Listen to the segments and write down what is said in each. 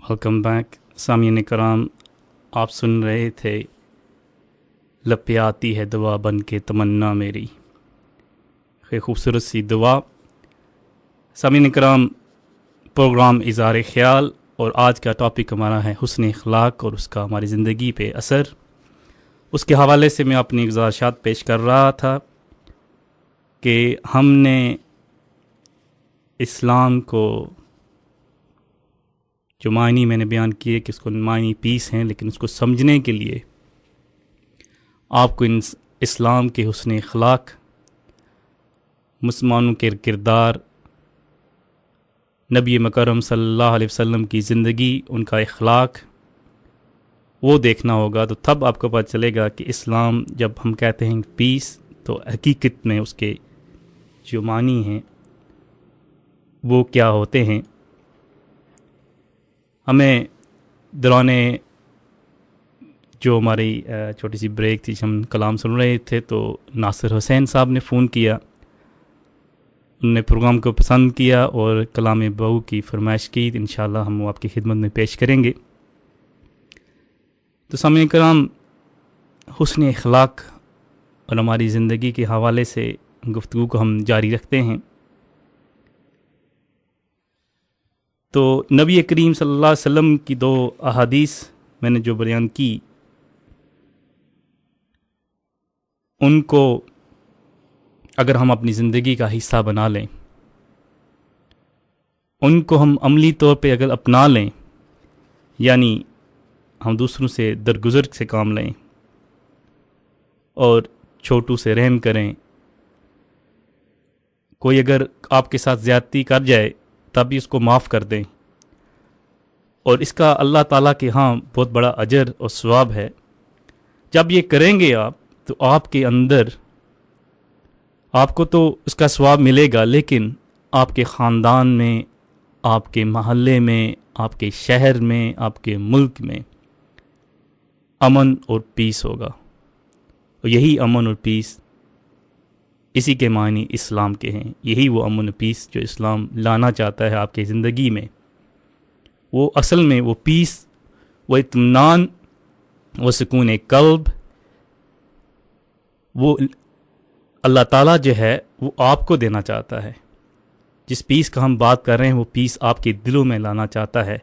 Welcome back सामीन कराम। आप सुन रहे थे लब पे आती है दुआ बन के तमन्ना मेरी। खूबसूरत सी दुआ। सामीन कराम, प्रोग्राम इज़हार ख़याल और आज का टॉपिक हमारा है हुस्न अखलाक और उसका हमारी ज़िंदगी पे असर। उसके हवाले से मैं अपनी गुज़ारिशात पेश कर रहा था कि हमने इस्लाम को जो मायनी मैंने बयान किए कि उसको मायनी पीस हैं, लेकिन उसको समझने के लिए आपको इस्लाम के हुस्न अखलाक, मुसलमानों के किरदार, नबी मकरम सल्लल्लाहु अलैहि वसल्लम की ज़िंदगी, उनका अखलाक वो देखना होगा। तो तब आपको पता चलेगा कि इस्लाम जब हम कहते हैं पीस, तो हकीकत में उसके जो मानी हैं वो क्या होते हैं। हमें दौराने जो हमारी छोटी सी ब्रेक थी, हम कलाम सुन रहे थे, तो नासिर हुसैन साहब ने फ़ोन किया। उन्होंने प्रोग्राम को पसंद किया और कलाम बहू की फरमाइश की। इंशाअल्लाह हम वो आपकी खिदमत में पेश करेंगे। तो सामईन कराम, हुस्न अखलाक और हमारी ज़िंदगी के हवाले से गुफ्तगू को हम जारी रखते हैं। तो नबी करीम सल्लल्लाहु अलैहि वसल्लम की दो अहादीस मैंने जो बयान की, उनको अगर हम अपनी ज़िंदगी का हिस्सा बना लें, उनको हम अमली तौर पे अगर अपना लें, यानी हम दूसरों से दरगुजर से काम लें और छोटू से रहम करें। कोई अगर आपके साथ ज़्यादती कर जाए तब भी उसको माफ़ कर दें, और इसका अल्लाह ताला के यहाँ बहुत बड़ा अजर और सवाब है। जब ये करेंगे आप, तो आपके अंदर आपको तो उसका सवाब मिलेगा, लेकिन आपके ख़ानदान में, आपके महल्ले में, आपके शहर में, आपके मुल्क में अमन और पीस होगा। और यही अमन और पीस, इसी के मानी इस्लाम के हैं। यही वो अमन और पीस जो इस्लाम लाना चाहता है आपकी ज़िंदगी में। वो असल में वो पीस, वो इत्मीनान, वो सुकून कल्ब, वो अल्लाह ताला जो है वो आपको देना चाहता है। जिस पीस का हम बात कर रहे हैं वो पीस आपके दिलों में लाना चाहता है।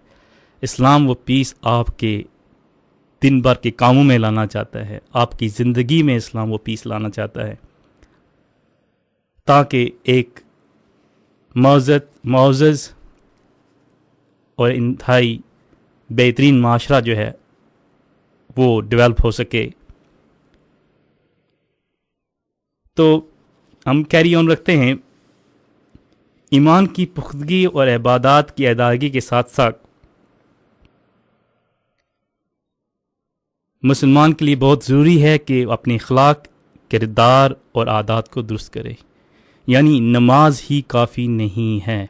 इस्लाम वो पीस आपके दिन भर के कामों में लाना चाहता है। आपकी ज़िंदगी में इस्लाम वो पीस लाना चाहता है, ताकि एक मुअज़्ज़ज़ और इंतहाई बेहतरीन माशरा जो है वो डेवलप हो सके। तो हम कैरी ऑन रखते हैं। ईमान की पुख्तगी और इबादत की अदायगी के साथ साथ मुसलमान के लिए बहुत ज़रूरी है कि अपने अखलाक, किरदार और आदत को दुरुस्त करे। यानी नमाज ही काफ़ी नहीं है।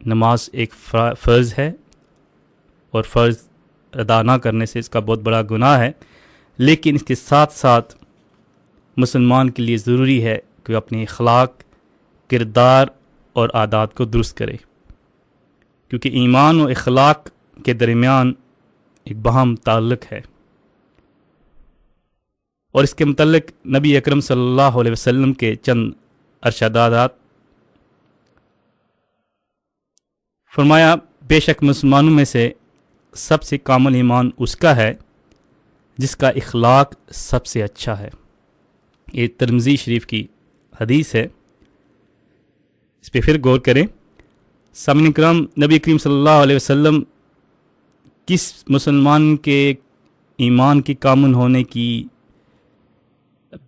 नमाज एक फ़र्ज़ है और फ़र्ज़ अदा ना करने से इसका बहुत बड़ा गुनाह है, लेकिन इसके साथ साथ मुसलमान के लिए ज़रूरी है कि अपने अखलाक, किरदार और आदत को दुरुस्त करे, क्योंकि ईमान और अखलाक के दरमियान एक बहम ताल्लुक़ है। और इसके मुतल्लिक़ नबी अकरम सल्लल्लाहु अलैहि वसल्लम के चंद अरशदात फरमाया, बेशक मुसलमानों में से सबसे कामिल ईमान उसका है जिसका अखलाक सबसे अच्छा है। ये तिरमिज़ी शरीफ की हदीस है। इस पर फिर गौर करें। सामईन किराम, नबी करीम सल्लल्लाहु अलैहि वसल्लम किस मुसलमान के ईमान की कामिल होने की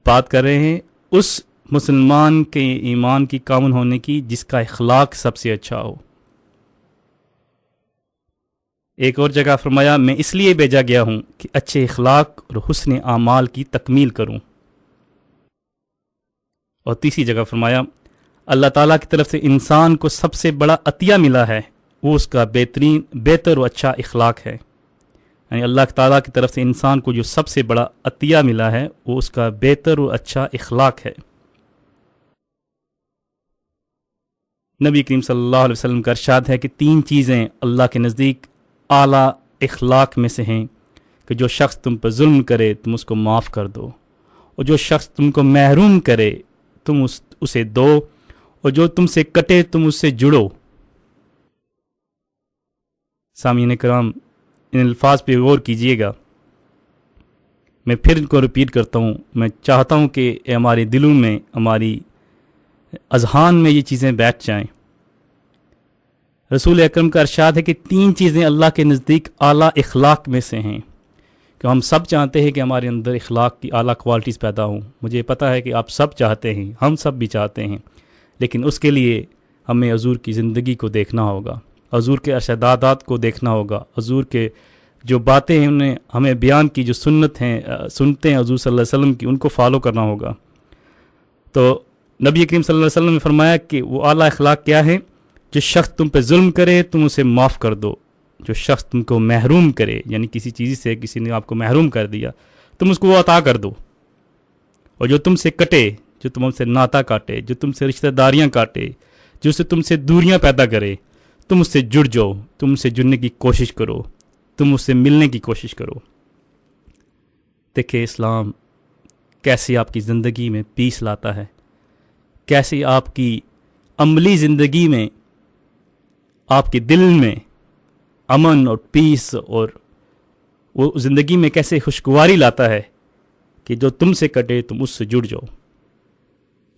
बात कर रहे हैं? उस मुसलमान के ईमान की कामिल होने की जिसका अखलाक सबसे अच्छा हो। एक और जगह फरमाया, मैं इसलिए भेजा गया हूँ कि अच्छे अखलाक और हुस्न आमाल की तकमील करूँ। और तीसरी जगह फरमाया, अल्लाह ताला की तरफ से इंसान को सबसे बड़ा अतिया मिला है, वो उसका बेहतर और अच्छा अखलाक है। यानी अल्लाह ताला की तरफ से इंसान को जो सबसे बड़ा अतिया मिला है वो उसका बेहतर और अच्छा अखलाक है। नबी करीम सल्लल्लाहु अलैहि वसल्लम का इरशाद है कि तीन चीज़ें अल्लाह के नज़दीक आला इखलाक में से हैं कि जो शख्स तुम पर जुल्म करे तुम उसको माफ़ कर दो, और जो शख्स तुमको महरूम करे तुम उसे दो, और जो तुमसे कटे तुम उससे जुड़ो। सामीन कराम, इन अल्फाज पे गौर कीजिएगा। मैं फिर इनको रिपीट करता हूँ। मैं चाहता हूँ कि हमारे दिलों में, हमारी अज़हान में ये चीज़ें बैठ जाएं। रसूल अकरम का इरशाद है कि 3 चीज़ें अल्लाह के नज़दीक आला इखलाक में से हैं, कि हम सब चाहते हैं कि हमारे अंदर इखलाक की आला क्वालिटीज़ पैदा हों। मुझे पता है कि आप सब चाहते हैं, हम सब भी चाहते हैं, लेकिन उसके लिए हमें हजूर की ज़िंदगी को देखना होगा, हजूर के अरशदात को देखना होगा, हजूर के जो बातें हैं उन्हें हमें बयान की, जो सुन्नत हैं सुनते हैं हजूर सल्लल्लाहु अलैहि वसल्लम की, उनको फॉलो करना होगा। तो नबी करीम सल्लल्लाहु अलैहि वसल्लम ने फरमाया कि वो आला अखलाक क्या है? जो शख्स तुम पे जुल्म करे तुम उसे माफ़ कर दो, जो शख्स तुमको महरूम करे, यानी किसी चीज़ से किसी ने आपको महरूम कर दिया तुम उसको वो अता कर दो, और जो तुमसे कटे, जो तुमसे नाता काटे, जो तुमसे रिश्तेदारियाँ काटे, जो से तुमसे दूरियाँ पैदा करे, तुम उससे जुड़ जाओ, तुम उससे जुड़ने की कोशिश करो, तुम उससे मिलने की कोशिश करो। देखिए इस्लाम कैसे आपकी ज़िंदगी में पीस लाता है, कैसे आपकी अमली ज़िंदगी में, आपके दिल में अमन और पीस और वो ज़िंदगी में कैसे खुशगवारी लाता है कि जो तुमसे कटे तुम उससे जुड़ जाओ,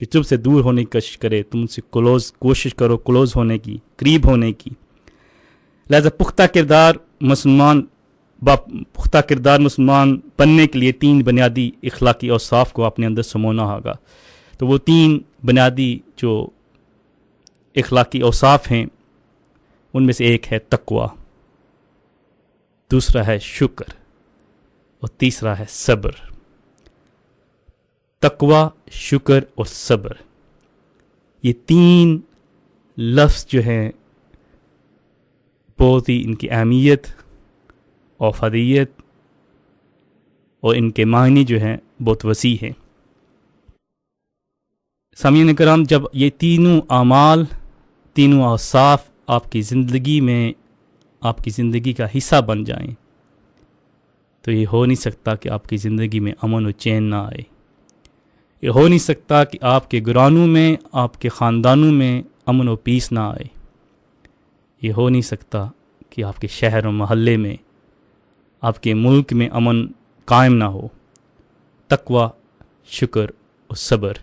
कि तुमसे दूर होने की कोशिश करे तुम उससे कोशिश करो क्लोज़ होने की, करीब होने की। लिहाजा पुख्ता किरदार मुसलमान बनने के लिए 3 बुनियादी इखलाकी औसाफ को अपने अंदर समोना होगा। तो वो 3 बुनियादी जो इखलाकी औसाफ हैं उनमें से एक है तक़वा, दूसरा है शुक्र और तीसरा है सब्र। तक़वा, शुक्र और सब्र, ये 3 लफ्ज़ जो हैं बहुत ही इनकी अहमियत और फ़दीयत और इनके मायने जो हैं बहुत वसी हैं। सामीन कराम, जब ये तीनों आमाल, तीनों औसाफ आपकी ज़िंदगी में, आपकी ज़िंदगी का हिस्सा बन जाएं, तो ये हो नहीं सकता कि आपकी ज़िंदगी में अमन और चैन ना आए। ये हो नहीं सकता कि आपके घरानों में, आपके ख़ानदानों में अमन और पीस ना आए। ये हो नहीं सकता कि आपके शहर और महल्ले में, आपके मुल्क में अमन कायम ना हो। तक़वा, शुक्र और सब्र।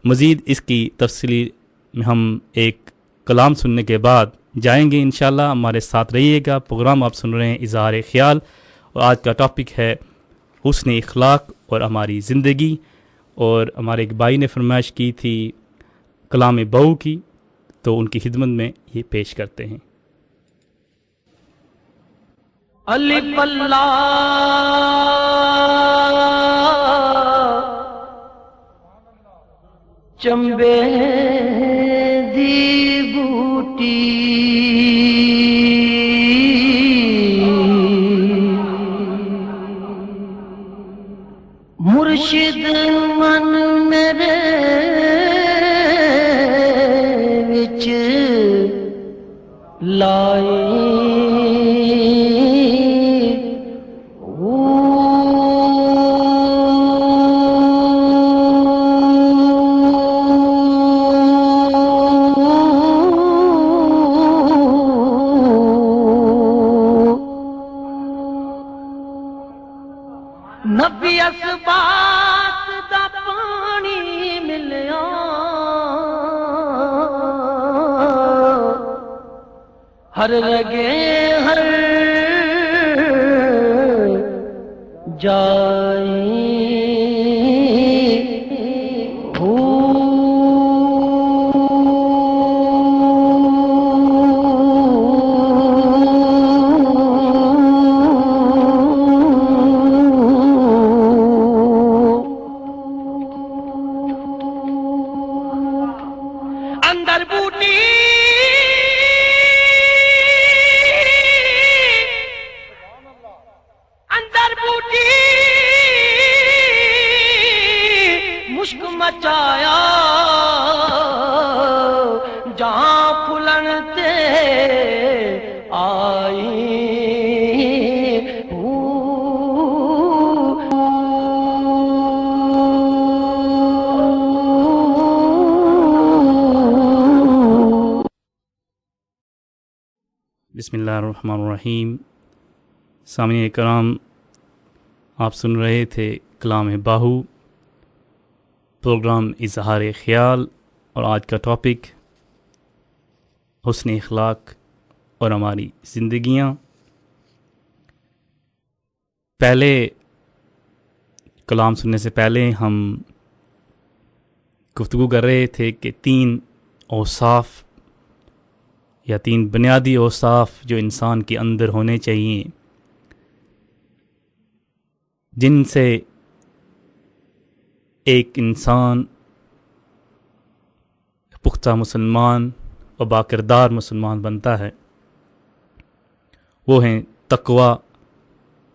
मज़ीद इसकी तफसीली में हम एक कलाम सुनने के बाद जाएंगे इंशाअल्लाह। हमारे साथ रहिएगा। प्रोग्राम आप सुन रहे हैं इज़हार ख्याल, और आज का टॉपिक है हुस्न इखलाक और हमारी ज़िंदगी। और हमारे एक भाई ने फरमाइश की थी कलाम बहू की, तो उनकी खिदमत में ये पेश करते हैं। अलिफ अल्लाह चंबे दी बूटी मुर्शिद मन मेरे विच लाए नबी असबात दा पानी मिलिया हर लगे हर जाए अंदर बूटी अंदर बूटी بسم اللہ الرحمن الرحیم. سامعین کرام، آپ سن رہے تھے کلام باہو، پروگرام اظہار خیال، اور آج کا ٹاپک حسن اخلاق اور ہماری زندگیاں. پہلے کلام سننے سے پہلے ہم گفتگو کر رہے تھے کہ 3 اوصاف یا 3 بنیادی اوصاف جو انسان کے اندر ہونے چاہیے، جن سے ایک انسان پختہ مسلمان اور باکردار مسلمان بنتا ہے. وہ ہیں تقوی،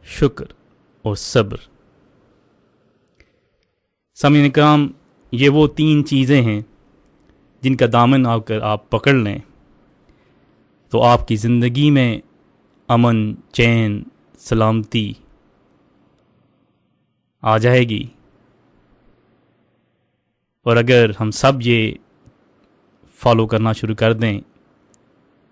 شکر اور صبر. سامعین کرام، یہ وہ 3 چیزیں ہیں جن کا دامن آپ پکڑ لیں تو آپ کی زندگی میں امن، چین، سلامتی آ جائے گی. اور اگر ہم سب یہ فالو کرنا شروع کر دیں